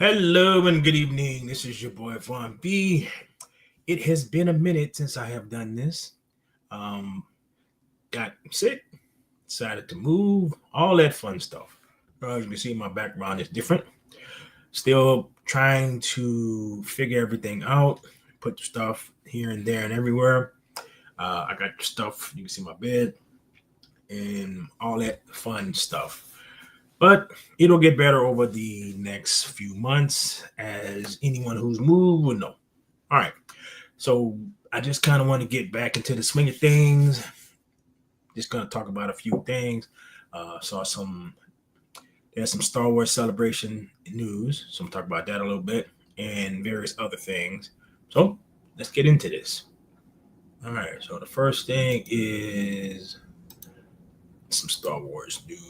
Hello and good evening. This is your boy Vaughn B. It has been a minute since I have done this. Um, got sick, decided to move, all that fun stuff. As you can see, my background is different. Still trying to figure everything out, put stuff here and there and everywhere. I got stuff, you can see my bed and all that fun stuff. But it'll get better over the next few months, as anyone who's moved would know. All right. So I just kind of want to get back into the swing of things. Just gonna talk about a few things. Saw some there's some Star Wars celebration news, so I'm talk about that a little bit and various other things. So let's get into this. All right. So the first thing is some Star Wars news.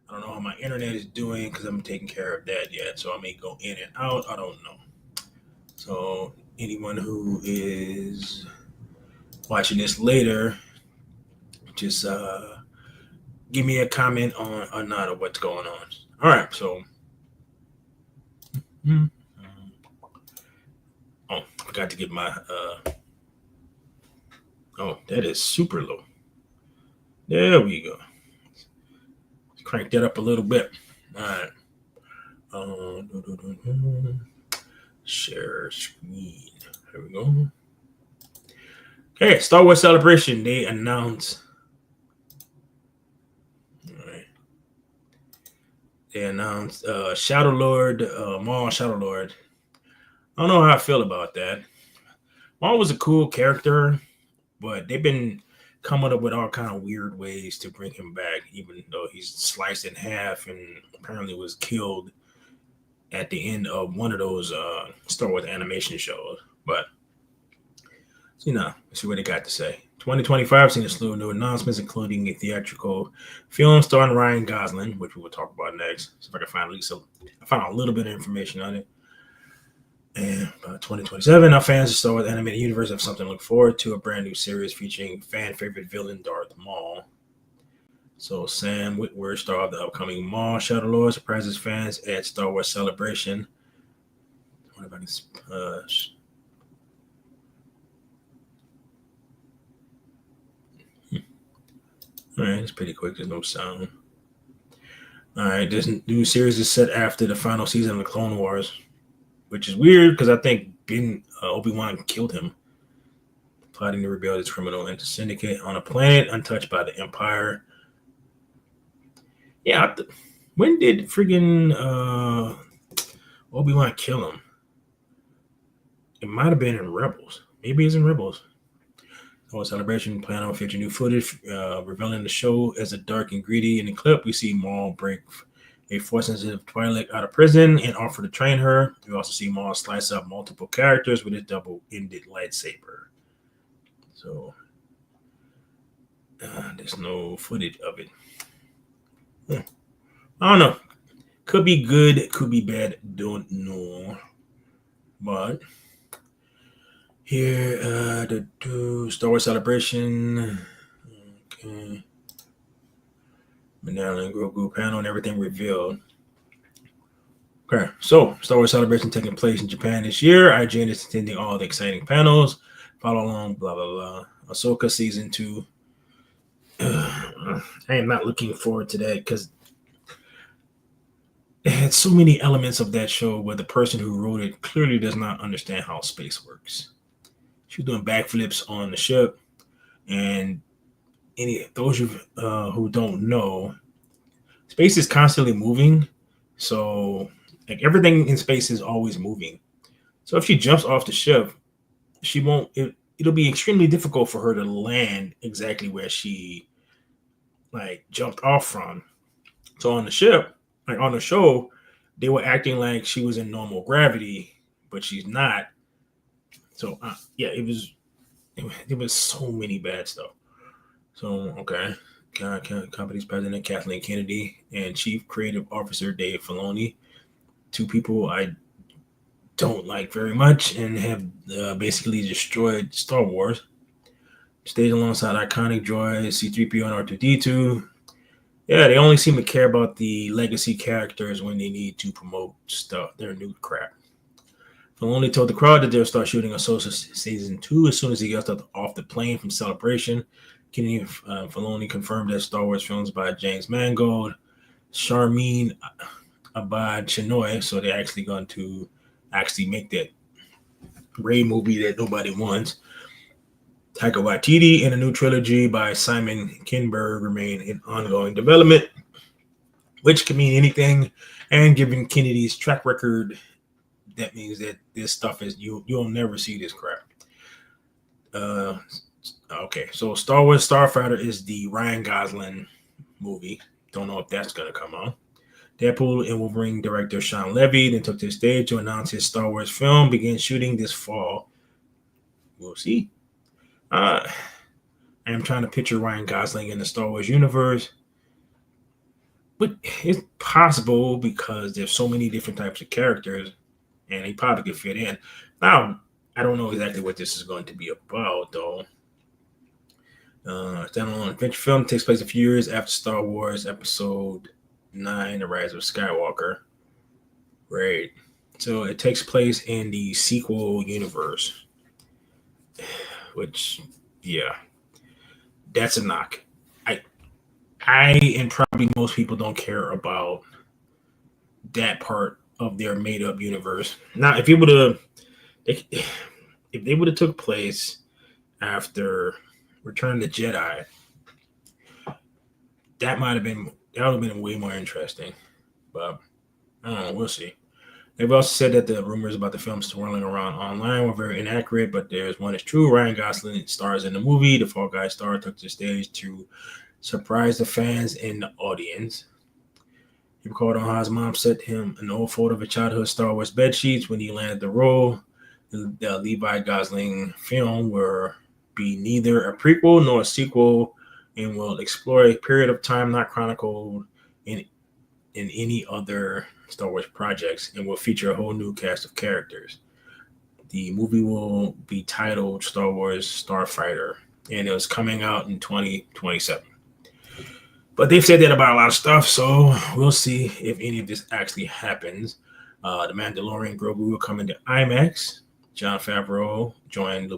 I don't know how my internet is doing because I'm taking care of that yet. So I may go in and out. I don't know. So anyone who is watching this later, just give me a comment on or not of what's going on. All right. So, mm, oh, forgot to get my. Oh, that is super low. There we go. Crank that up a little bit. All right. Share screen. There we go. Okay, Star Wars Celebration. They announced. All right. They announced Shadow Lord, Maul Shadow Lord. I don't know how I feel about that. Maul was a cool character, but they've been coming up with all kind of weird ways to bring him back, even though he's sliced in half and apparently was killed at the end of one of those Star Wars animation shows. But let's see what they got to say. 2025 seen a slew of new announcements, including a theatrical film starring Ryan Gosling, which we will talk about next. So if I can find at least I found a little bit of information on it. And 2027, our fans of Star Wars animated universe have something to look forward to: a brand new series featuring fan favorite villain Darth Maul. So Sam Witwer, star of the upcoming Maul Shadow Lord, surprises fans at Star Wars Celebration. What about this? All right, it's pretty quick. There's no sound. All right, this new series is set after the final season of the Clone Wars, which is weird because I think Obi-Wan killed him, plotting to rebel this criminal into syndicate on a planet untouched by the Empire. Yeah, when did friggin' Obi-Wan kill him? It might have been in Rebels. Maybe it's in Rebels. For celebration, plan on featuring new footage revealing the show as a dark and greedy. In the clip, we see Maul break a force-sensitive Twilight out of prison and offer to train her. We also see Maul slice up multiple characters with his double-ended lightsaber. So there's no footage of it. I don't know. Could be good, could be bad. Don't know. But here, the Star Wars Celebration. Okay. Banana and Grogu panel and everything revealed. Okay, so Star Wars Celebration taking place in Japan this year. IGN is attending all the exciting panels. Follow along, blah, blah, blah. Ahsoka Season 2. I am not looking forward to that because it had so many elements of that show where the person who wrote it clearly does not understand how space works. She was doing backflips on the ship, and those who don't know, space is constantly moving. So like everything in space is always moving. So if she jumps off the ship, she won't. It'll be extremely difficult for her to land exactly where she like jumped off from. So on the ship, like on the show, they were acting like she was in normal gravity, but she's not. So yeah, it was so many bad stuff. So okay, company's president Kathleen Kennedy and Chief Creative Officer Dave Filoni, two people I don't like very much and have basically destroyed Star Wars. Stayed alongside iconic droids C-3PO and R2-D2. Yeah, they only seem to care about the legacy characters when they need to promote stuff, their new crap. Filoni told the crowd that they'll start shooting Ahsoka season 2 as soon as he gets off the plane from Celebration. Kenny Filoni confirmed that Star Wars films by James Mangold, Charmin Abad Chinoy, so they're actually going to actually make that Ray movie that nobody wants. Taika Waititi and a new trilogy by Simon Kinberg remain in ongoing development, which can mean anything. And given Kennedy's track record, that means that this stuff is you'll never see this crap. Uh, okay, so Star Wars Starfighter is the Ryan Gosling movie. Don't know if that's gonna come out. Deadpool and Wolverine director Sean Levy then took to the stage to announce his Star Wars film begins shooting this fall. We'll see. I am trying to picture Ryan Gosling in the Star Wars universe, but it's possible because there's so many different types of characters, and he probably could fit in. Now, I don't know exactly what this is going to be about, though. Standalone adventure film takes place a few years after Star Wars Episode 9, The Rise of Skywalker. Right. So it takes place in the sequel universe, which, yeah, that's a knock. I, I and probably most people don't care about that part of their made up universe. Now, if they would have took place after Return of the Jedi, that would have been way more interesting. But I don't know. We'll see. They've also said that the rumors about the film swirling around online were very inaccurate, but there's one is true. Ryan Gosling stars in the movie. The Fall Guy star took to the stage to surprise the fans and the audience. He recalled on how his mom sent him an old photo of a childhood Star Wars bed sheets when he landed the role. The Levi Gosling film will be neither a prequel nor a sequel and will explore a period of time not chronicled in any other Star Wars projects and will feature a whole new cast of characters. The movie will be titled Star Wars Starfighter and it was coming out in 2027. But they've said that about a lot of stuff, so we'll see if any of this actually happens. The Mandalorian Grogu will come into IMAX. John Favreau joined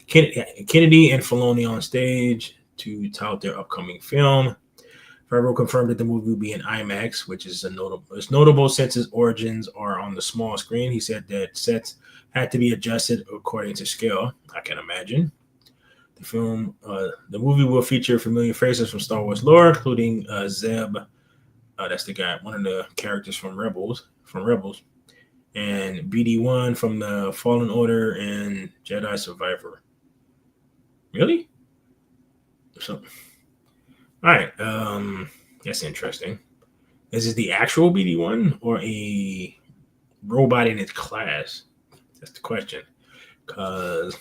Kennedy and Filoni on stage to tout their upcoming film. Favreau confirmed that the movie will be in IMAX, which is it's notable since its origins are on the small screen. He said that sets had to be adjusted according to scale. I can imagine. The movie will feature familiar faces from Star Wars lore, including Zeb. That's the guy, one of the characters from Rebels. And BD1 from the Fallen Order and Jedi Survivor. Really? So, all right. That's interesting. Is this the actual BD1 or a robot in its class? That's the question. Because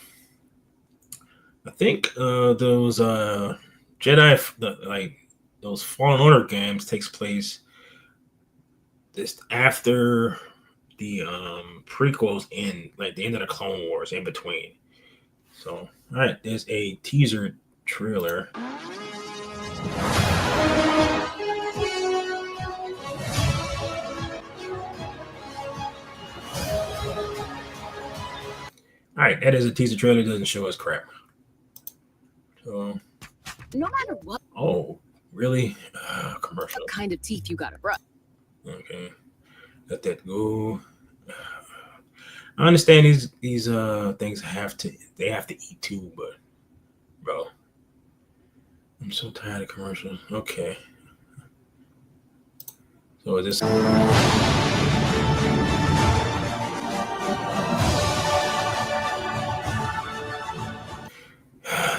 I think those those Fallen Order games takes place this after the prequels in like the end of the Clone Wars in between. So, all right, there's a teaser trailer. All right, that is a teaser trailer. Doesn't show us crap. So, no matter what. Oh, really? Commercial. What kind of teeth you gotta brush? Okay, let that go. I understand these things have to eat too, but bro, I'm so tired of commercials. Okay, so is this?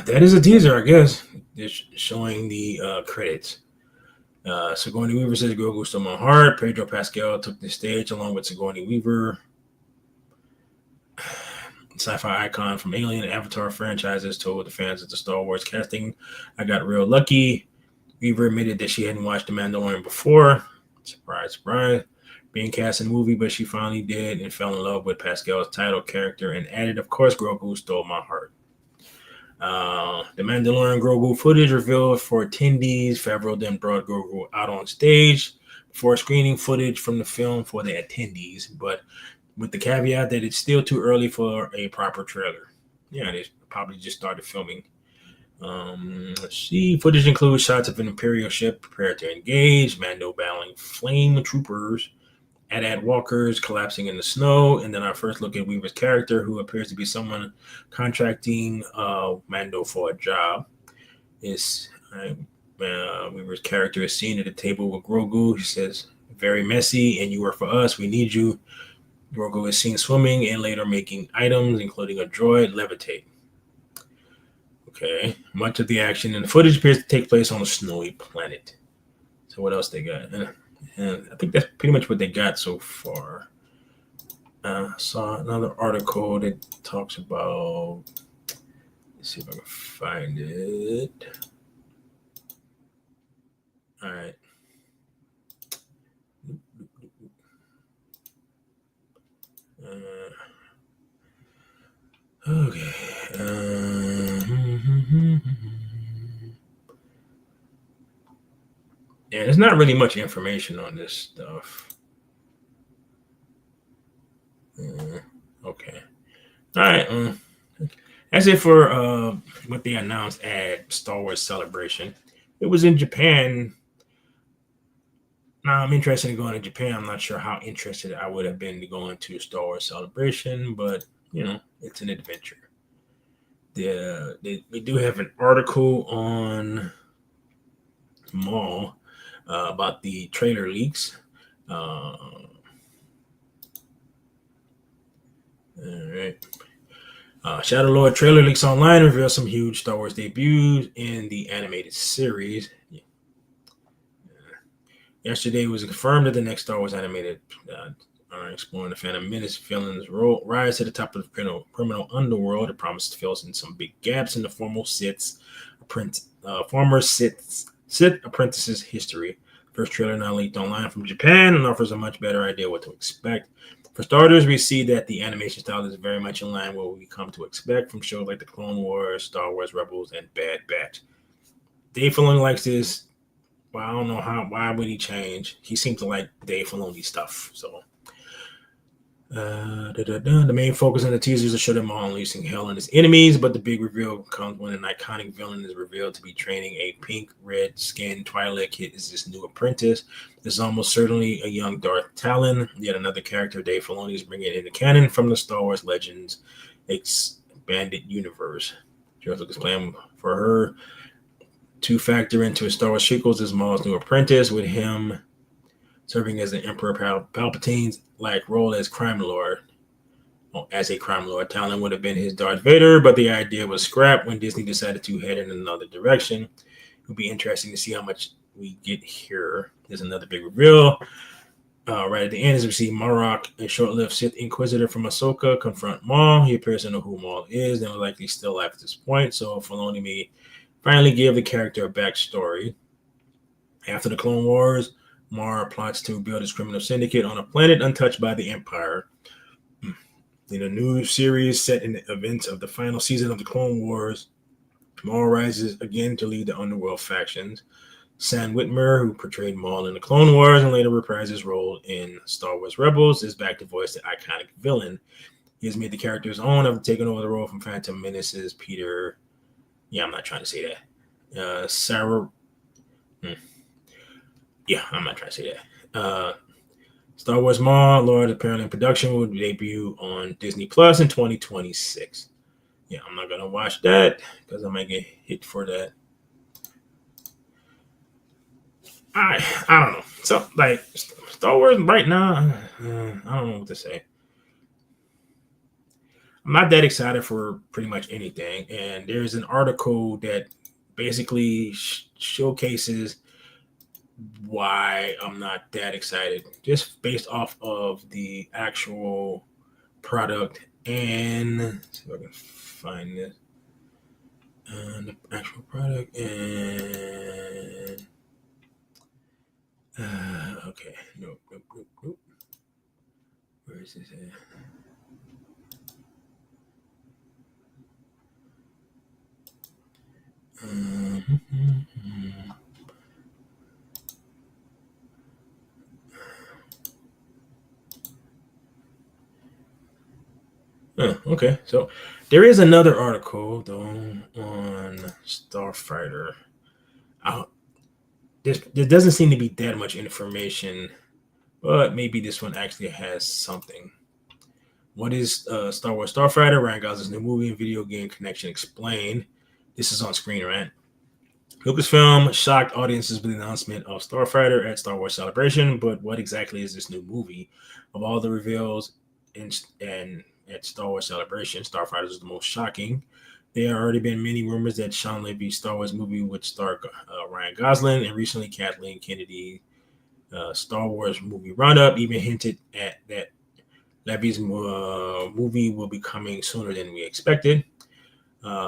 That is a teaser, I guess. It's showing the credits. Sigourney Weaver says Grogu stole my heart. Pedro Pascal took the stage along with Sigourney Weaver. Sci-fi icon from Alien and Avatar franchises told the fans of the Star Wars casting, "I got real lucky." Weaver admitted that she hadn't watched The Mandalorian before. Surprise, surprise. Being cast in the movie, but she finally did and fell in love with Pascal's title character and added, "Of course, Grogu stole my heart." The Mandalorian Grogu footage revealed for attendees. Favreau then brought Grogu out on stage for screening footage from the film for the attendees, but with the caveat that it's still too early for a proper trailer. Yeah, they probably just started filming. Let's see. Footage includes shots of an Imperial ship prepared to engage, Mando battling flame troopers, AT-AT walkers collapsing in the snow, and then our first look at Weaver's character, who appears to be someone contracting Mando for a job. Weaver's character is seen at a table with Grogu. He says, "Very messy, and you work for us. We need you." Grogu is seen swimming and later making items, including a droid, levitate. Okay. Much of the action and the footage appears to take place on a snowy planet. So what else they got? And I think that's pretty much what they got so far. Saw another article that talks about. Let's see if I can find it. All right. Okay. Yeah, there's not really much information on this stuff. Okay. All right. That's it for what they announced at Star Wars Celebration. It was in Japan. Now I'm interested in going to Japan. I'm not sure how interested I would have been to going to a Star Wars Celebration, but it's an adventure. We do have an article on Mall about the trailer leaks. All right. Shadow Lord trailer leaks online reveal some huge Star Wars debuts in the animated series. Yesterday it was confirmed that the next Star Wars animated exploring the Phantom Menace villains rise to the top of the criminal underworld. It promises to fill in some big gaps in the former Sith apprentices' history. First trailer now leaked online from Japan and offers a much better idea what to expect. For starters, we see that the animation style is very much in line with what we come to expect from shows like The Clone Wars, Star Wars Rebels, and Bad Batch. Dave Filoni likes this. Well, I don't know why would he change. He seems to like Dave Filoni stuff. So the main focus in the teasers is to show them all unleashing hell on his enemies, but the big reveal comes when an iconic villain is revealed to be training a pink-red skinned Twi'lek kid as his new apprentice. This is almost certainly a young Darth Talon, yet another character Dave Filoni is bringing into canon from the Star Wars Legends expanded universe. George plan for her to factor into his Star Wars sequels is Maul's new apprentice, with him serving as the Emperor Palpatine's role as crime lord. As a crime lord, Talon would have been his Darth Vader, but the idea was scrapped when Disney decided to head in another direction. It would be interesting to see how much we get here. There's another big reveal. Right at the end, as we see Marok, a short-lived Sith Inquisitor from Ahsoka, confront Maul. He appears to know who Maul is and will likely still alive at this point, so Filoni may finally give the character a backstory. After the Clone Wars, Mara plots to build his criminal syndicate on a planet untouched by the Empire. In a new series set in the events of the final season of the Clone Wars, Maul rises again to lead the underworld factions. Sam Witwer, who portrayed Maul in the Clone Wars and later reprised his role in Star Wars Rebels, is back to voice the iconic villain. He has made the character his own after taking over the role from Phantom Menace's Peter. Yeah, I'm not trying to say that. Sarah. Yeah, I'm not trying to say that. Star Wars Maul, Lord apparently in production, will debut on Disney Plus in 2026. Yeah, I'm not gonna watch that because I might get hit for that. I don't know. So Star Wars right now, I don't know what to say. I'm not that excited for pretty much anything, and there's an article that basically showcases why I'm not that excited, just based off of the actual product. And let's see if I can find this. The actual product and okay, nope. Where is this at? Okay, so there is another article though on Starfighter. Uh, there doesn't seem to be that much information, but maybe this one actually has something. What is Star Wars Starfighter? Ryan Gosling's new movie and video game connection explained. This is on Screen Rant. Lucasfilm shocked audiences with the announcement of Starfighter at Star Wars Celebration, but what exactly is this new movie? Of all the reveals and at Star Wars Celebration, Starfighter is the most shocking. There have already been many rumors that Sean Levy's Star Wars movie would star Ryan Gosling, and recently Kathleen Kennedy Star Wars movie roundup even hinted at that Levy's movie will be coming sooner than we expected.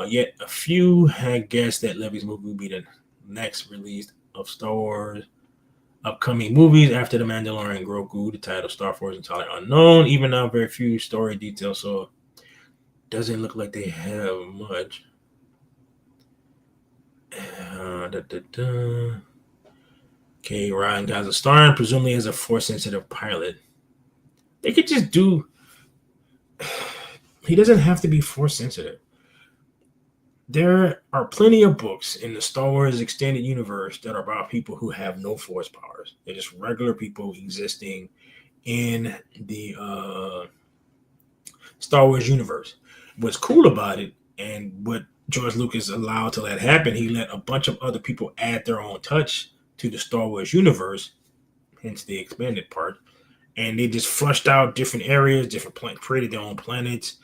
Yet a few had guessed that Levy's movie would be the next release of Star Wars upcoming movies after The Mandalorian Grogu, the title Star Wars Entirely Unknown. Even now, very few story details, so it doesn't look like they have much. Okay, Ryan Gosling starring, presumably as a Force-sensitive pilot. They could just do. He doesn't have to be Force-sensitive. There are plenty of books in the Star Wars extended universe that are about people who have no force powers. They're just regular people existing in the Star Wars universe. What's cool about it, and what George Lucas allowed to let happen, he let a bunch of other people add their own touch to the Star Wars universe, hence the expanded part. And they just flushed out different areas, different planets, created their own planets.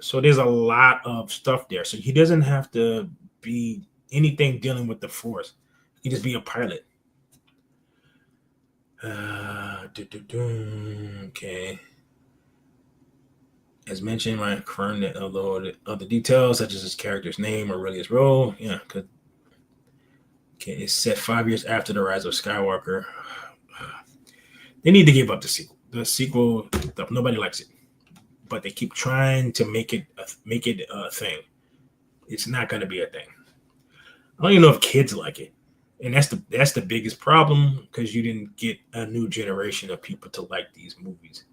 So there's a lot of stuff there. So he doesn't have to be anything dealing with the Force. He can just be a pilot. Okay. As mentioned, Ryan confirmed that although the other details, such as his character's name or really his role, okay, it's set 5 years after the rise of Skywalker. They need to give up the sequel. The sequel, nobody likes it, but they keep trying to make it a thing. It's not going to be a thing. I don't even know if kids like it, and that's the biggest problem because you didn't get a new generation of people to like these movies.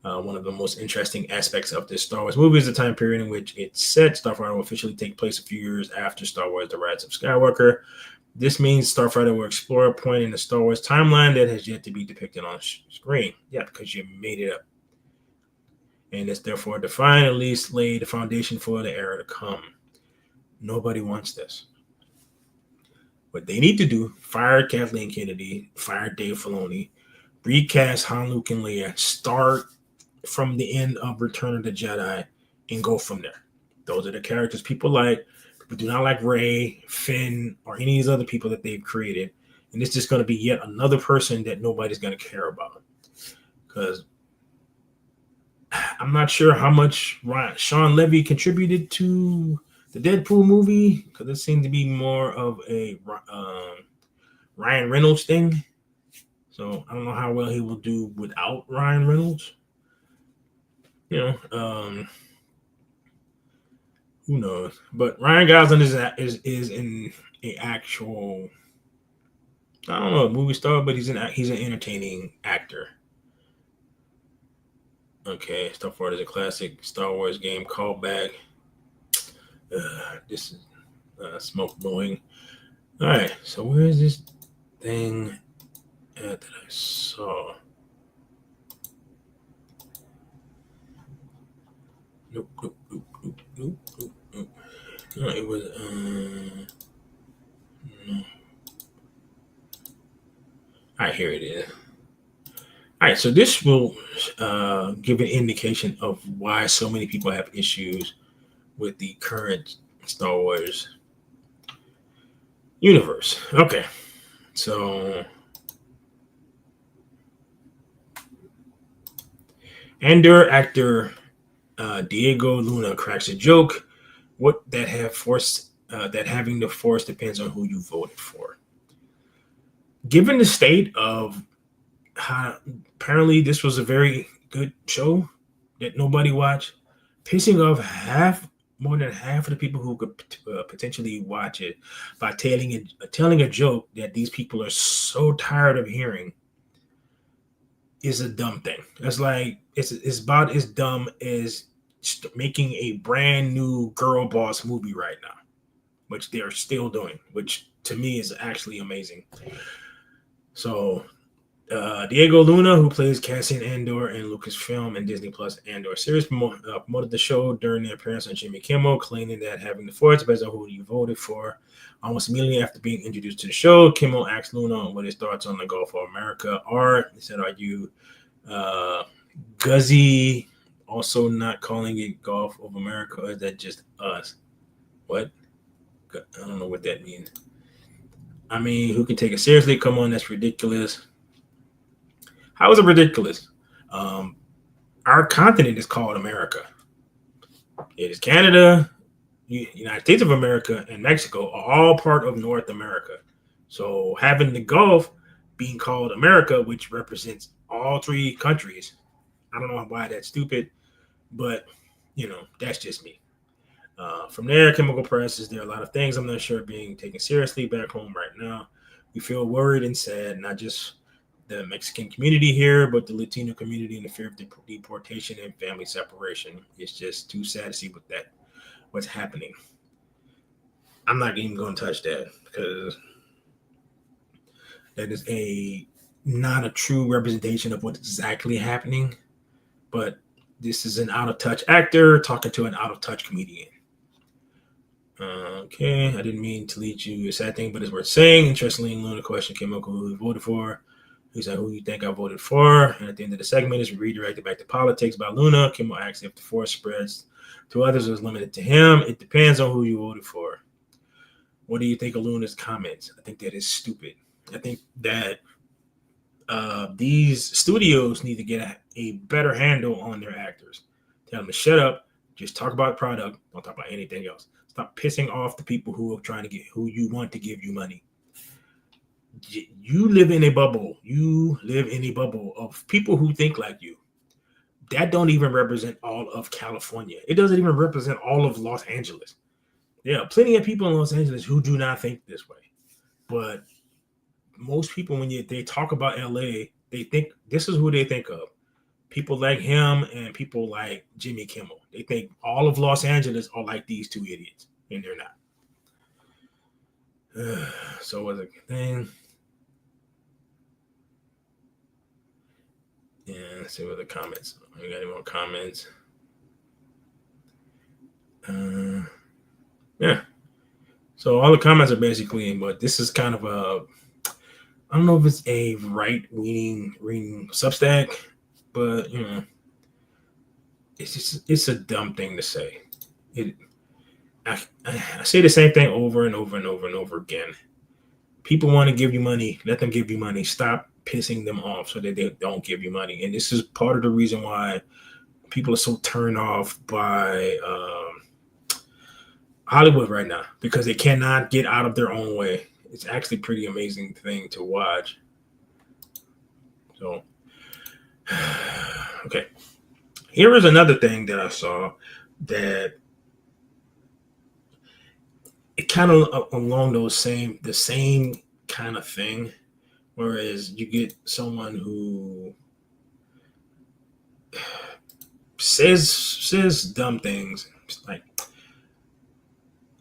One of the most interesting aspects of this Star Wars movie is the time period in which it's set. Starfighter will officially take place a few years after Star Wars: The Rise of Skywalker. This means Starfighter will explore a point in the Star Wars timeline that has yet to be depicted on screen. Yeah, because you made it up. And it's therefore defined, at least laid the foundation for the era to come. Nobody wants this. What they need to do, fire Kathleen Kennedy, fire Dave Filoni, recast Han, Luke, and Leia, start from the end of Return of the Jedi, and go from there. Those are the characters people like. People do not like Rey, Finn, or any of these other people that they've created. And it's just going to be yet another person that nobody's going to care about. Because I'm not sure how much Sean Levy contributed to the Deadpool movie, because it seemed to be more of a Ryan Reynolds thing. So I don't know how well he will do without Ryan Reynolds. Who knows? But Ryan Gosling is in a actual, I don't know, a movie star, but he's an entertaining actor. Okay, Starfighter is a classic Star Wars game callback. This is smoke blowing. All right, so where is this thing that I saw? Nope. No, it was. No. All right, here it is. All right, so this will give an indication of why so many people have issues with the current Star Wars universe. Okay, so Andor actor Diego Luna cracks a joke. What that have forced that having the Force depends on who you voted for. Given the state of how apparently this was a very good show that nobody watched, pissing off half more than half of the people who could potentially watch it by telling a joke that these people are so tired of hearing is a dumb thing. It's like it's about as dumb as making a brand new girl boss movie right now, which they're still doing, which to me is actually amazing. So Diego Luna, who plays Cassian Andor in Lucasfilm and Disney Plus Andor series, promoted the show during the appearance on Jimmy Kimmel, claiming that having the force depends on who you voted for. Almost immediately after being introduced to the show, Kimmel asked Luna what his thoughts on the Gulf of America are. He said, "Are you uh, Guzzy also not calling it Gulf of America, or is that just us?" What? I don't know what that means. I mean, who can take it seriously? Come on, that's ridiculous. How is it ridiculous? Um, our continent is called America. It is Canada, United States of America, and Mexico are all part of North America. So having the Gulf being called America, which represents all three countries, I don't know why that's stupid, but that's just me. From there, Chemical Press is there are a lot of things I'm not sure being taken seriously back home right now. We feel worried and sad, not just the Mexican community here, but the Latino community and the fear of deportation and family separation. It's just too sad to see what's happening. I'm not even going to touch that because that is a not a true representation of what's exactly happening. But this is an out of touch actor talking to an out of touch comedian. Okay, I didn't mean to lead you a sad thing, but it's worth saying. Interestingly, Luna question came up who he voted for. He's like, who you think I voted for? And at the end of the segment is redirected back to politics by Luna. Kimmel asks if the force spreads to others or is limited to him. It depends on who you voted for. What do you think of Luna's comments? I think that is stupid. I think that these studios need to get a better handle on their actors. Tell them to shut up, just talk about the product, don't talk about anything else. Stop pissing off the people who are trying to get who you want to give you money. You live in a bubble. You live in a bubble of people who think like you. That don't even represent all of California. It doesn't even represent all of Los Angeles. There are plenty of people in Los Angeles who do not think this way. But most people, when they talk about LA, they think this is who they think of. People like him and people like Jimmy Kimmel. They think all of Los Angeles are like these two idiots, and they're not. So was it thing? Yeah, let's see what the comments. We got any more comments? Yeah. So all the comments are basically, but this is kind of a, I don't know if it's a right-leaning reading Substack, but it's a dumb thing to say. I say the same thing over and over and over and over again. People want to give you money, let them give you money. Stop pissing them off so that they don't give you money. And this is part of the reason why people are so turned off by Hollywood right now, because they cannot get out of their own way. It's actually a pretty amazing thing to watch. So, okay. Here is another thing that I saw that it kind of along the same kind of thing. Whereas you get someone who says dumb things, like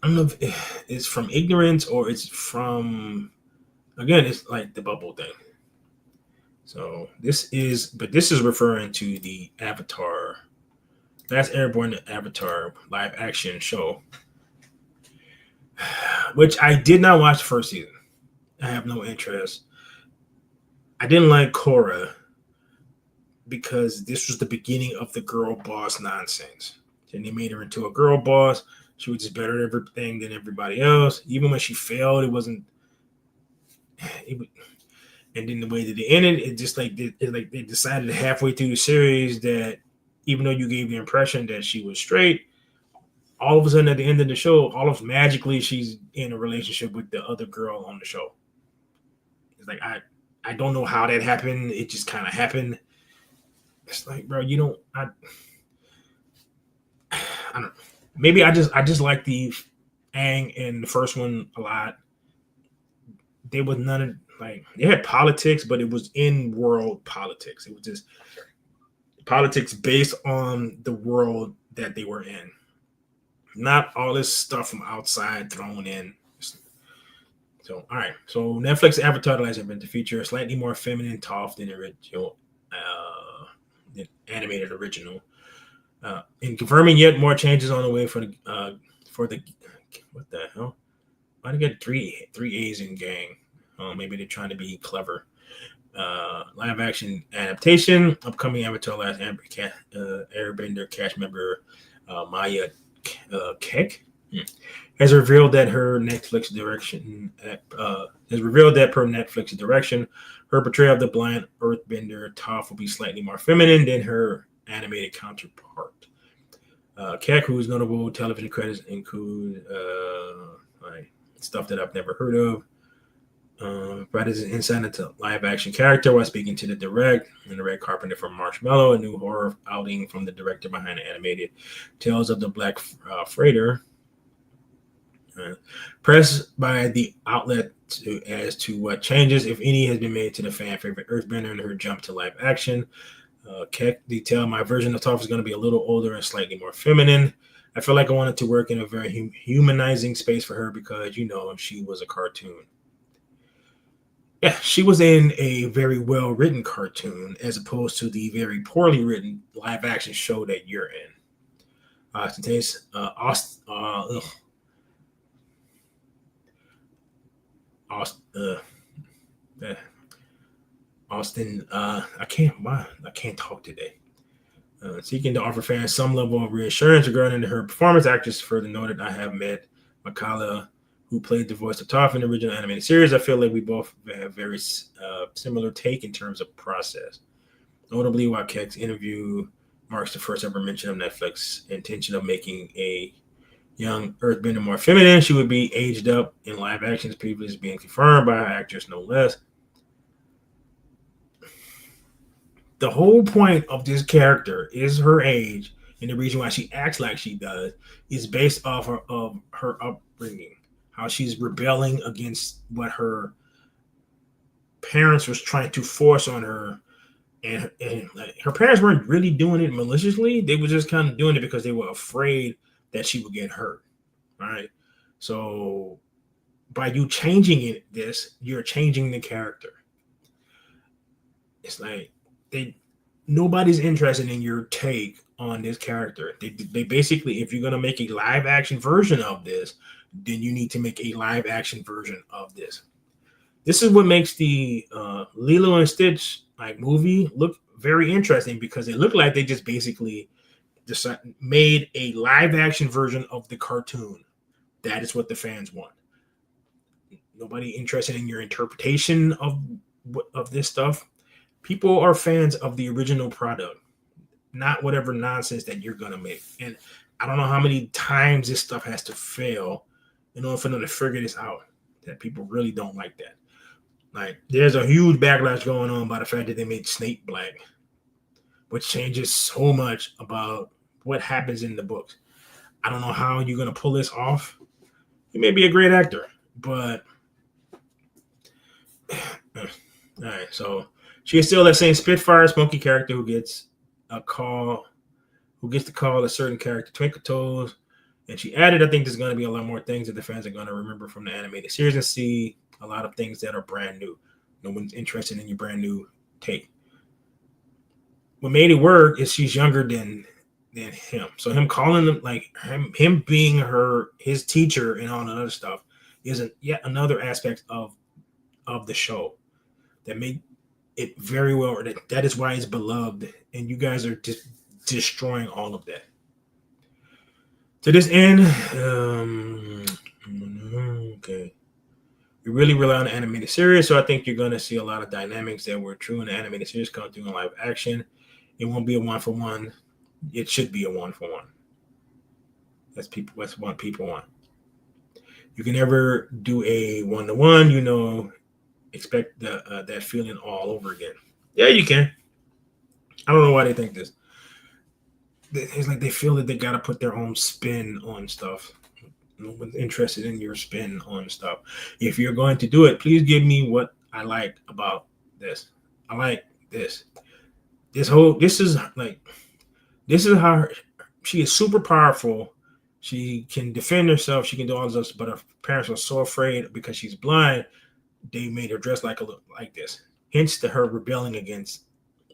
I don't know if it's from ignorance or it's from, again, it's like the bubble thing. So this is referring to the Avatar, Last Airborne Avatar live action show, which I did not watch the first season. I have no interest. I didn't like Korra because this was the beginning of the girl boss nonsense. Then they made her into a girl boss. She was just better at everything than everybody else. Even when she failed, it wasn't. And then the way that they ended, it just like they decided halfway through the series that even though you gave the impression that she was straight, all of a sudden at the end of the show, all of magically she's in a relationship with the other girl on the show. It's like I don't know how that happened. It just kind of happened. It's like, bro, you don't. I don't. maybe I just like the Aang in the first one a lot. There was none of like they had politics, but it was in world politics. It was just politics based on the world that they were in, not all this stuff from outside thrown in. So, all right. So Netflix advertised event to feature a slightly more feminine Toph than the original, the animated original. In confirming yet more changes on the way for the what the hell? Why did I get three A's in gang? Oh, maybe they're trying to be clever. Live action adaptation. Upcoming Avatar Last Airbender cast member Maya Kek has revealed that her Netflix direction has revealed that per Netflix direction, her portrayal of the blind Earthbender Toph will be slightly more feminine than her animated counterpart. Kek, whose notable television credits include like stuff that I've never heard of. Provided his insight into live action character while speaking to the direct and the red carpet for Marshmallow, a new horror outing from the director behind the animated Tales of the Black Freighter. Pressed by the outlet as to what changes, if any, has been made to the fan favorite Earthbender and her jump to live action. Keck detailed, my version of Toph is going to be a little older and slightly more feminine. I feel like I wanted to work in a very humanizing space for her because, she was a cartoon. Yeah, she was in a very well written cartoon as opposed to the very poorly written live action show that you're in. Today's Austin, I can't talk today. Seeking to offer fans some level of reassurance regarding her performance, actress further noted, I have met Makala, who played the voice of Toph in the original animated series. I feel like we both have very similar take in terms of process. Notably, while Keck's interview marks the first ever mention of Netflix's intention of making a young Earthbender more feminine, she would be aged up in live actions, previously being confirmed by an actress no less. The whole point of this character is her age, and the reason why she acts like she does is based off of her upbringing, how she's rebelling against what her parents was trying to force on her, and like, her parents weren't really doing it maliciously; they were just kind of doing it because they were afraid that she would get hurt. Right? So by you changing you're changing the character. It's like nobody's interested in your take on this character. They basically, if you're gonna make a live action version of this, then you need to make a live action version of this. This is what makes the Lilo and Stitch movie look very interesting because it looked like they just basically made a live action version of the cartoon. That is what the fans want. Nobody interested in your interpretation of this stuff. People are fans of the original product, not whatever nonsense that you're gonna make. And I don't know how many times this stuff has to fail in order for them to figure this out. That people really don't like that. Like, there's a huge backlash going on by the fact that they made Snape black, which changes so much about what happens in the books. I don't know how you're gonna pull this off. He may be a great actor, but all right. So she is still that same Spitfire, smoky character who gets to call a certain character Twinkle Toes. And she added, I think there's going to be a lot more things that the fans are going to remember from the animated series and see a lot of things that are brand new. No one's interested in your brand new take. What made it work is she's younger than him. So him calling them him being his teacher and all that other stuff isn't yet another aspect of the show that made it very well. That is why it's beloved, and you guys are just destroying all of that. To this end, okay, we really rely on the animated series, so I think you're going to see a lot of dynamics that were true in the animated series come through in live action. It won't be a 1-for-1. It should be a 1-for-1. That's what people want. You can never do a 1-to-1. Expect that feeling all over again. Yeah, you can. I don't know why they think this. it's like they feel that they got to put their own spin on stuff. No one's interested in your spin on stuff. If you're going to do it, please give me what I like about this. I like this. This is like this is how she is super powerful. She can defend herself. She can do all this, but her parents are so afraid because she's blind. They made her dress like this. Hence to her rebelling against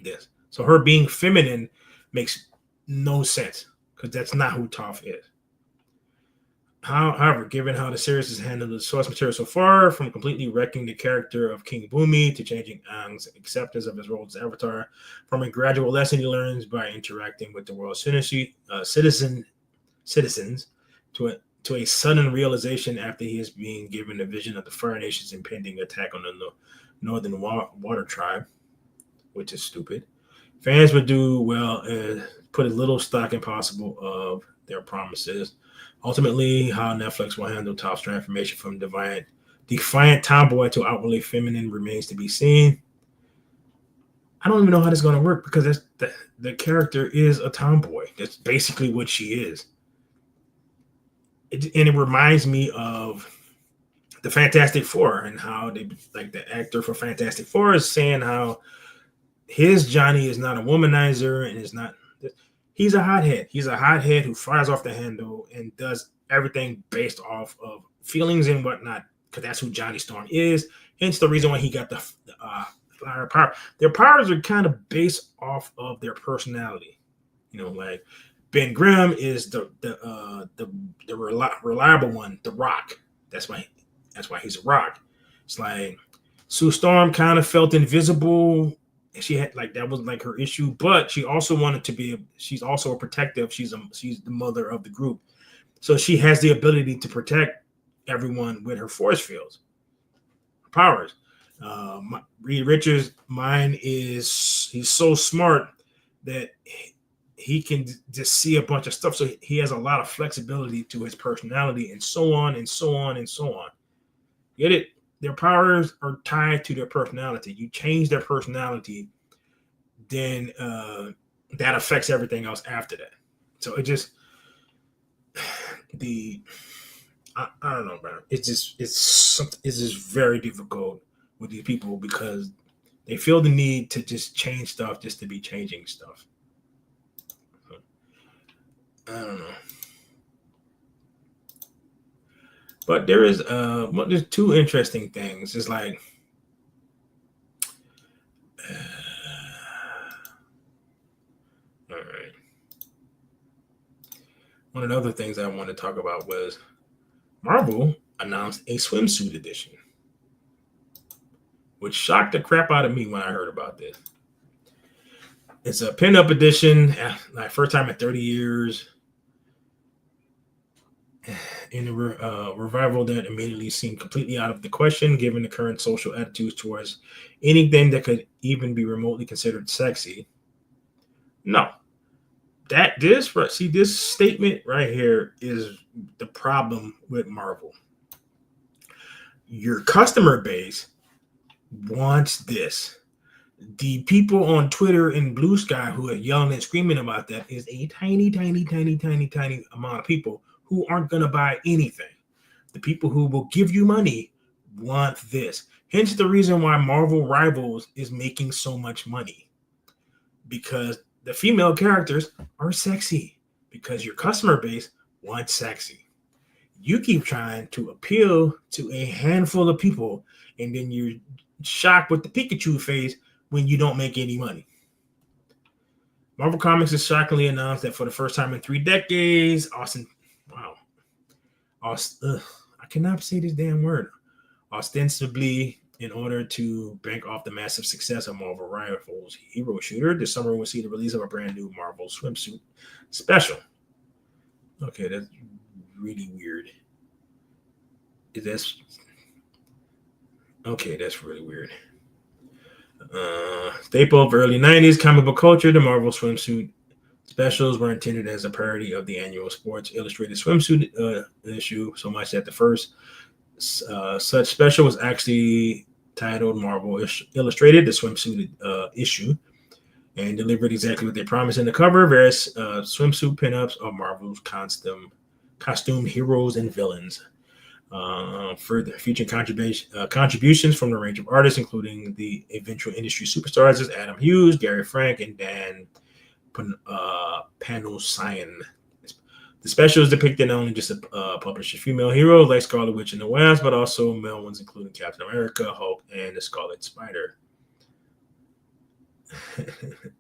this. So her being feminine makes no sense because that's not who Toph is. However, given how the series has handled the source material so far, from completely wrecking the character of King Boomy to changing Aang's acceptance of his role as Avatar, from a gradual lesson he learns by interacting with the world's citizens, to a sudden realization after he is being given a vision of the Fire Nation's impending attack on the Northern Water Tribe, which is stupid. Fans would do well put as little stock in possible of their promises. Ultimately, how Netflix will handle Toph's transformation from defiant tomboy to outwardly feminine remains to be seen. I don't even know how this is going to work because the character is a tomboy. That's basically what she is. And it reminds me of the Fantastic Four and how they like the actor for Fantastic Four is saying how his Johnny is not a womanizer and is not. He's a hothead. He's a hothead who fires off the handle and does everything based off of feelings and whatnot, because that's who Johnny Storm is. Hence the reason why he got the flyer power. Their powers are kind of based off of their personality. You know, like Ben Grimm is the reliable one, the Rock. That's why he's a Rock. It's like Sue Storm kind of felt invisible. She had like that was like her issue, but she also wanted to be. She's also a protective. She's the mother of the group, so she has the ability to protect everyone with her force fields, powers. Reed Richards, mine is he's so smart that he can just see a bunch of stuff. So he has a lot of flexibility to his personality, and so on and so on and so on. Get it? Their powers are tied to their personality. You change their personality, then that affects everything else after that. So it just I don't know, man. It's just very difficult with these people because they feel the need to just change stuff just to be changing stuff. I don't know. But there's two interesting things. It's like all right. One of the other things I want to talk about was Marvel announced a swimsuit edition, which shocked the crap out of me when I heard about this. It's a pin-up edition, like first time in 30 years. In a revival that immediately seemed completely out of the question, given the current social attitudes towards anything that could even be remotely considered sexy. No, this statement right here is the problem with Marvel. Your customer base wants this. The people on Twitter and Blue Sky who are yelling and screaming about that is a tiny amount of people who aren't going to buy anything. The people who will give you money want this. Hence the reason why Marvel Rivals is making so much money. Because the female characters are sexy. Because your customer base wants sexy. You keep trying to appeal to a handful of people, and then you're shocked with the Pikachu face when you don't make any money. Marvel Comics has shockingly announced that for the first time in 3 decades, I cannot say this damn word. Ostensibly, in order to bank off the massive success of Marvel Rivals Hero Shooter, this summer we'll see the release of a brand new Marvel swimsuit special. Okay, that's really weird. That's really weird. Staple of early 90s comic book culture, the Marvel swimsuit specials were intended as a parody of the annual Sports Illustrated swimsuit issue, so much that the first such special was actually titled Marvel Illustrated, the swimsuit issue. and delivered exactly what they promised in the cover. Various swimsuit pinups of Marvel's costume heroes and villains. Further featuring contributions from a range of artists, including the eventual industry superstars as Adam Hughes, Gary Frank, and Dan Panosian. The specials depicted not only just a published female heroes like Scarlet Witch and the Wasp, but also male ones including Captain America, Hulk, and the Scarlet Spider.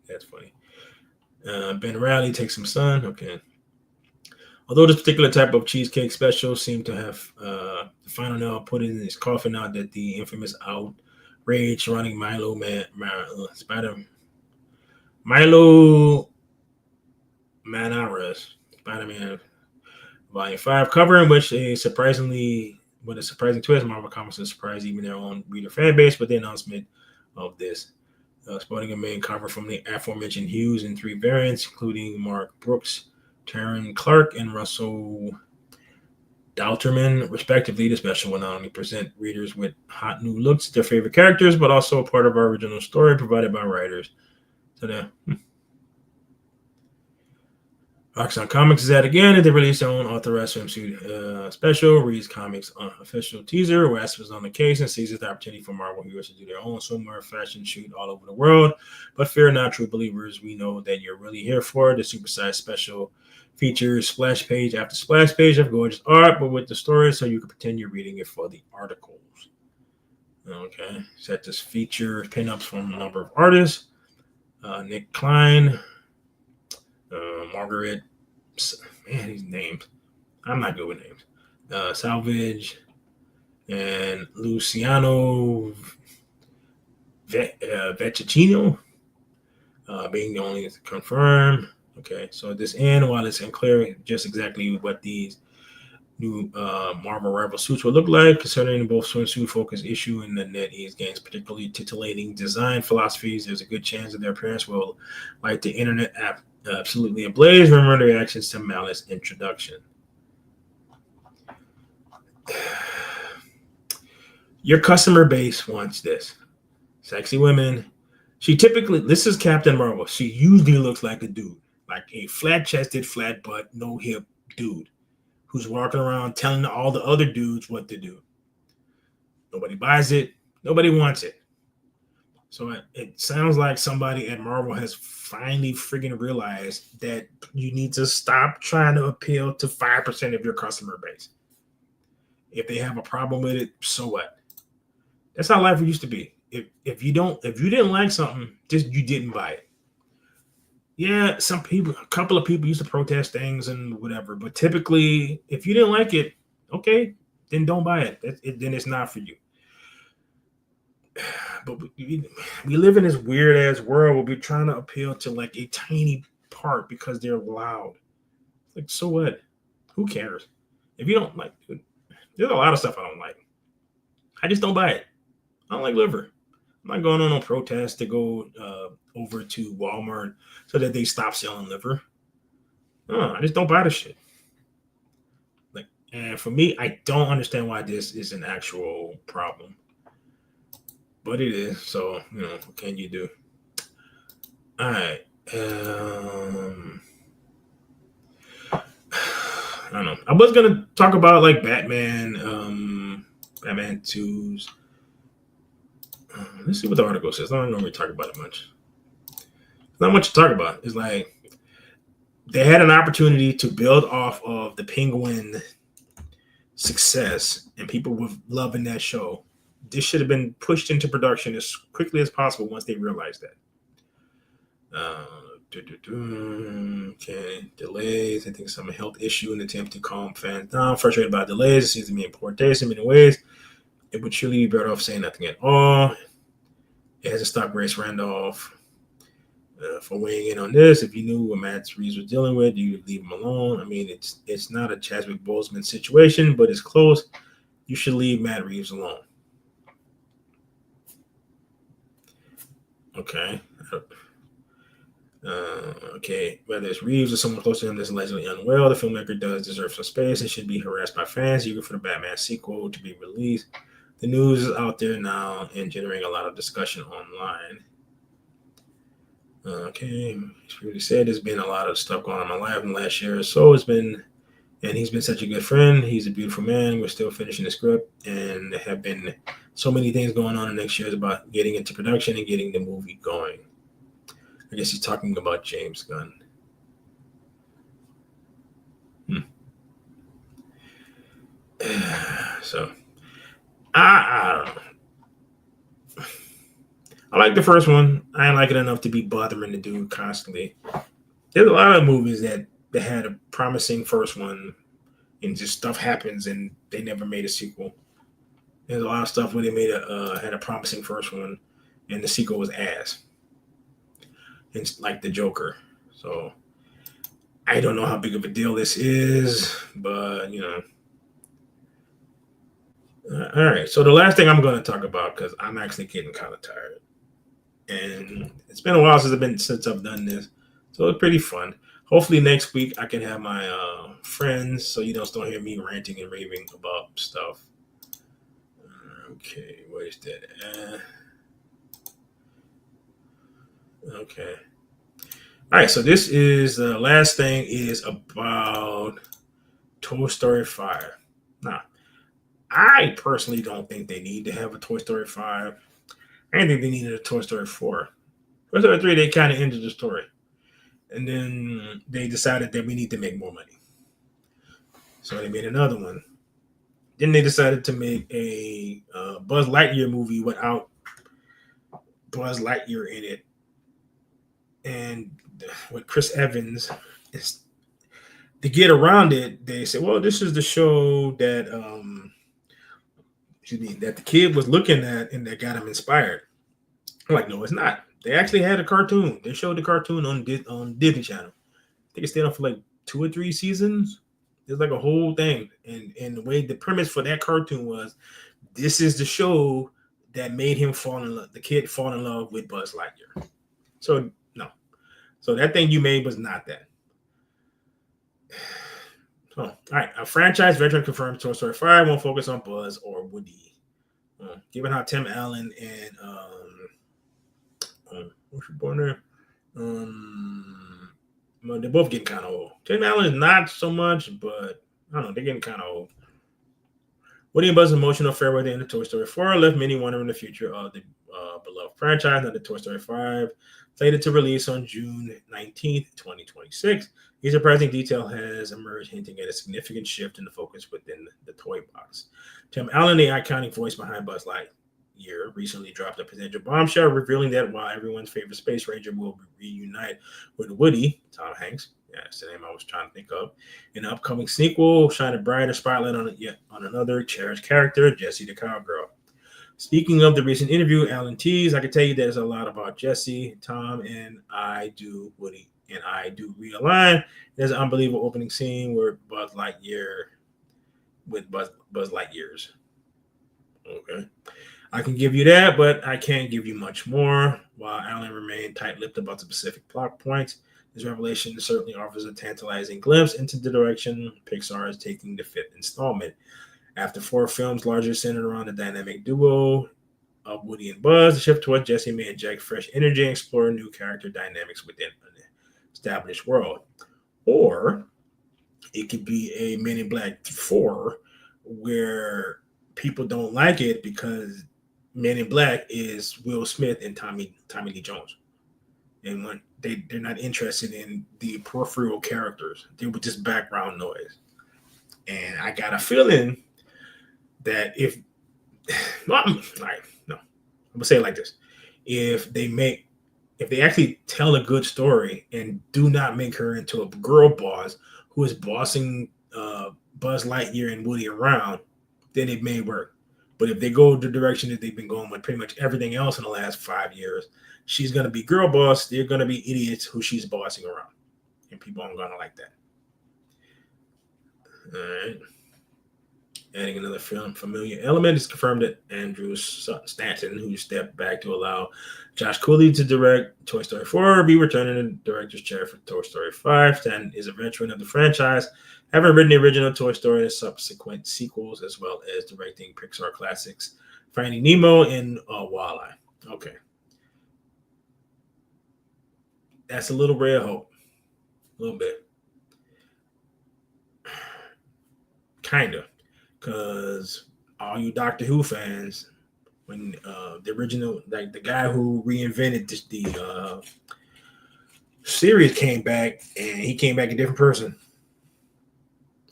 That's funny. Ben Riley takes some sun. Okay. Although this particular type of cheesecake special seemed to have the final nail put in his coffin now that the infamous outrage surrounding Milo Manara's Spider-Man Volume 5 cover, in which with a surprising twist, Marvel Comics surprised even their own reader fan base with the announcement of this. Sporting a main cover from the aforementioned Hughes in 3 variants, including Mark Brooks, Taryn Clark, and Russell Dalterman, respectively. The special will not only present readers with hot new looks at their favorite characters, but also a part of our original story provided by writers. So there. Roxxon Comics is at again, and they released their own authorized swimsuit special. Reads Comics official teaser. Wasp is on the case and seizes the opportunity for Marvel viewers to do their own swimwear fashion shoot all over the world. But fear not, true believers. We know that you're really here for it. The supersized special features splash page after splash page of gorgeous art, but with the story, so you can pretend you're reading it for the articles. Okay, set this feature pinups from a number of artists: Nick Klein, Margaret, man, these names. I'm not good with names. Salvage and Luciano Vecchino being the only to confirm. Okay, so at this end, while it's unclear just exactly what these new Marvel Rival suits will look like, considering both swimsuit focus issue and the NetEase game's particularly titillating design philosophies, there's a good chance that their appearance will light the internet absolutely ablaze. Remember the reactions to Malice introduction. Your customer base wants this. Sexy women. This is Captain Marvel. She usually looks like a dude, like a flat-chested, flat-butt, no-hip dude who's walking around telling all the other dudes what to do. Nobody buys it. Nobody wants it. So it sounds like somebody at Marvel has finally freaking realized that you need to stop trying to appeal to 5% of your customer base. If they have a problem with it, so what? That's how life used to be. If you didn't like something, just you didn't buy it. Yeah, a couple of people used to protest things and whatever, but typically, if you didn't like it, okay, then don't buy it. Then it's not for you. But we live in this weird ass world where we're trying to appeal to like a tiny part because they're loud. Like, so what? Who cares? If you don't like, dude, there's a lot of stuff I don't like. I just don't buy it. I don't like liver. I'm not going on a protest to go over to Walmart so that they stop selling liver. No, I just don't buy the shit. Like, and for me, I don't understand why this is an actual problem. But it is. So, what can you do? All right. I don't know. I was gonna talk about like Batman 2's. Let's see what the article says. I don't normally talk about it much. Not much to talk about. It's like they had an opportunity to build off of the Penguin success, and people were loving that show. This should have been pushed into production as quickly as possible once they realized that. Okay, delays. I think some health issue in an attempt to calm fans down. Frustrated by delays. It seems to be in poor taste in many ways. It would surely be better off saying nothing at all. It has to stop Grace Randolph for weighing in on this. If you knew what Matt Reeves was dealing with, you would leave him alone. I mean, it's not a Chadwick Boseman situation, but it's close. You should leave Matt Reeves alone. Okay. Okay. Whether it's Reeves or someone close to him that's allegedly unwell, the filmmaker does deserve some space and should be harassed by fans, eager for the Batman sequel to be released. The news is out there now and generating a lot of discussion online. Okay, as really said, there's been a lot of stuff going on in my life in the last year or so. And he's been such a good friend. He's a beautiful man. We're still finishing the script, and there have been so many things going on in the next year about getting into production and getting the movie going. I guess he's talking about James Gunn. So I don't know. I like the first one. I didn't like it enough to be bothering the dude constantly. There's a lot of movies that had a promising first one, and just stuff happens, and they never made a sequel. There's a lot of stuff where they made a had a promising first one, and the sequel was ass. It's like the Joker. So I don't know how big of a deal this is, but all right. So the last thing I'm going to talk about, because I'm actually getting kind of tired, and it's been a while since I've done this, so it's pretty fun. Hopefully next week I can have my friends, so you don't still hear me ranting and raving about stuff. Okay, where's that? Okay. All right, so this is the last thing is about Toy Story 5. Now, I personally don't think they need to have a Toy Story 5. I didn't think they needed a Toy Story 4. Toy Story 3, they kind of ended the story. And then they decided that we need to make more money. So they made another one. Then they decided to make a Buzz Lightyear movie without Buzz Lightyear in it. And with Chris Evans, to get around it, they said, well, this is the show that that the kid was looking at and that got him inspired. I'm like, no, it's not. They actually had a cartoon. They showed the cartoon on Disney Channel. I think it stayed on for like 2 or 3 seasons. It's like a whole thing. And the way the premise for that cartoon was, this is the show that made him fall in love, the kid fall in love with Buzz Lightyear. So no. So that thing you made was not that. Oh, all right. A franchise veteran confirmed Toy Story 5 won't focus on Buzz or Woody. Given how Tim Allen and what's your boy name? Well, they're both getting kind of old. Tim Allen is not so much, but I don't know. They're getting kind of old. Woody and Buzz's emotional farewell at the end of Toy Story 4 left many wondering the future of the beloved franchise. Now, the Toy Story 5 slated to release on June 19th, 2026. A surprising detail has emerged, hinting at a significant shift in the focus within the toy box. Tim Allen, the iconic voice behind Buzz Lightyear, recently dropped a potential bombshell, revealing that while everyone's favorite space ranger will reunite with Woody, Tom Hanks, yeah, that's the name I was trying to think of, in the upcoming sequel, shine a brighter spotlight on another cherished character, Jessie the cowgirl. Speaking of the recent interview, Alan teased, I can tell you there's a lot about Jessie, Tom, and I do Woody, and I do realign. There's an unbelievable opening scene where Buzz Lightyear with Buzz Lightyears. Okay. I can give you that, but I can't give you much more. While Alan remained tight-lipped about the specific plot points, this revelation certainly offers a tantalizing glimpse into the direction Pixar is taking the fifth installment. After 4 films largely centered around the dynamic duo of Woody and Buzz, the shift toward Jessie may inject fresh energy and explore new character dynamics within an established world. Or it could be a Men in Black 4 where people don't like it because Men in Black is Will Smith and Tommy Lee Jones. And when they're not interested in the peripheral characters, they were just background noise. And I got a feeling that if well, all right, no, I'm gonna say it like this: if they actually tell a good story and do not make her into a girl boss who is bossing Buzz Lightyear and Woody around, then it may work. But if they go the direction that they've been going with pretty much everything else in the last 5 years, she's gonna be girl boss. They're gonna be idiots who she's bossing around, and people aren't gonna like that. All right. Adding another film familiar element, is confirmed that Andrew Stanton, who stepped back to allow Josh Cooley to direct Toy Story 4, will be returning to the director's chair for Toy Story 5. Stanton is a veteran of the franchise, having written the original Toy Story and subsequent sequels, as well as directing Pixar classics Finding Nemo and Wall-E. Okay. that's a little ray of hope, a little bit, kind of, because all you Doctor Who fans, when the original, like the guy who reinvented the series came back, and he came back a different person,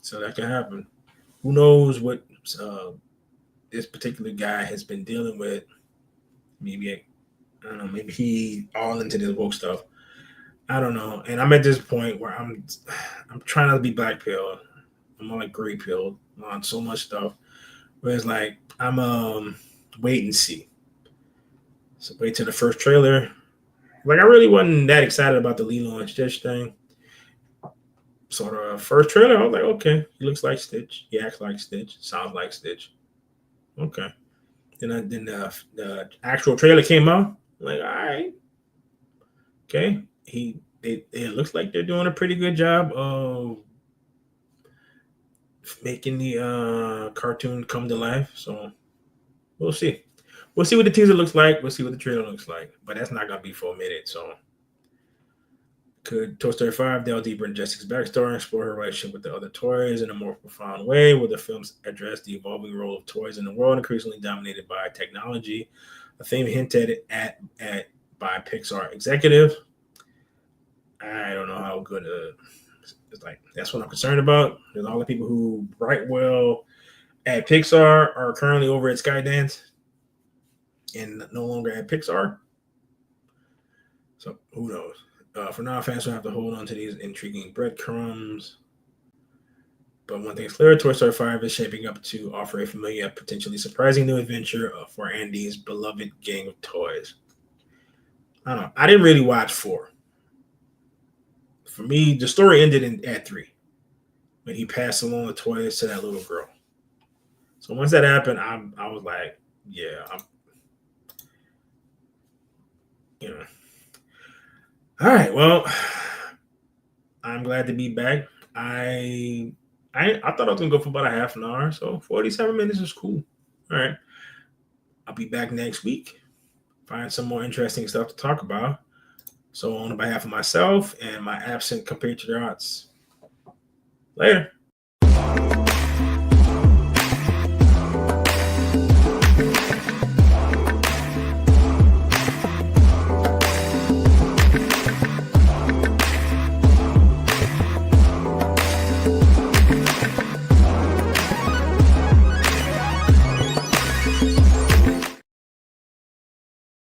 so that can happen. Who knows what uh, this particular guy has been dealing with? Maybe I don't know. Maybe he all into this woke stuff. I don't know. And I'm at this point where I'm trying not to be black pill. I'm on like gray pill on so much stuff. Where it's like I'm wait and see. So wait till the first trailer. Like I really wasn't that excited about the Lilo and Stitch thing. So the first trailer, I was like, okay, he looks like Stitch. He acts like Stitch. Sounds like Stitch. Okay. Then the actual trailer came out. I'm like, all right, okay. It looks like they're doing a pretty good job of making the cartoon come to life. So we'll see. We'll see what the teaser looks like. We'll see what the trailer looks like. But that's not gonna be 4 minutes. So could Toy Story 5 delve deeper in Jessica's backstory and explore her relationship with the other toys in a more profound way? Will the films address the evolving role of toys in the world increasingly dominated by technology? A theme hinted at by Pixar executive. I don't know how good it's like. That's what I'm concerned about. There's all the people who write well at Pixar are currently over at Skydance and no longer at Pixar. So who knows? For now, fans will have to hold on to these intriguing breadcrumbs. But one thing's clear: Toy Story 5 is shaping up to offer a familiar, potentially surprising new adventure for Andy's beloved gang of toys. I don't know. I didn't really watch 4. For me, the story ended at 3 when he passed along the toys to that little girl. So once that happened, I was like, yeah, you know. All right, well, I'm glad to be back. I thought I was gonna go for about a half an hour, so 47 minutes is cool. All right, I'll be back next week. Find some more interesting stuff to talk about. So on behalf of myself and my absent compatriots, later.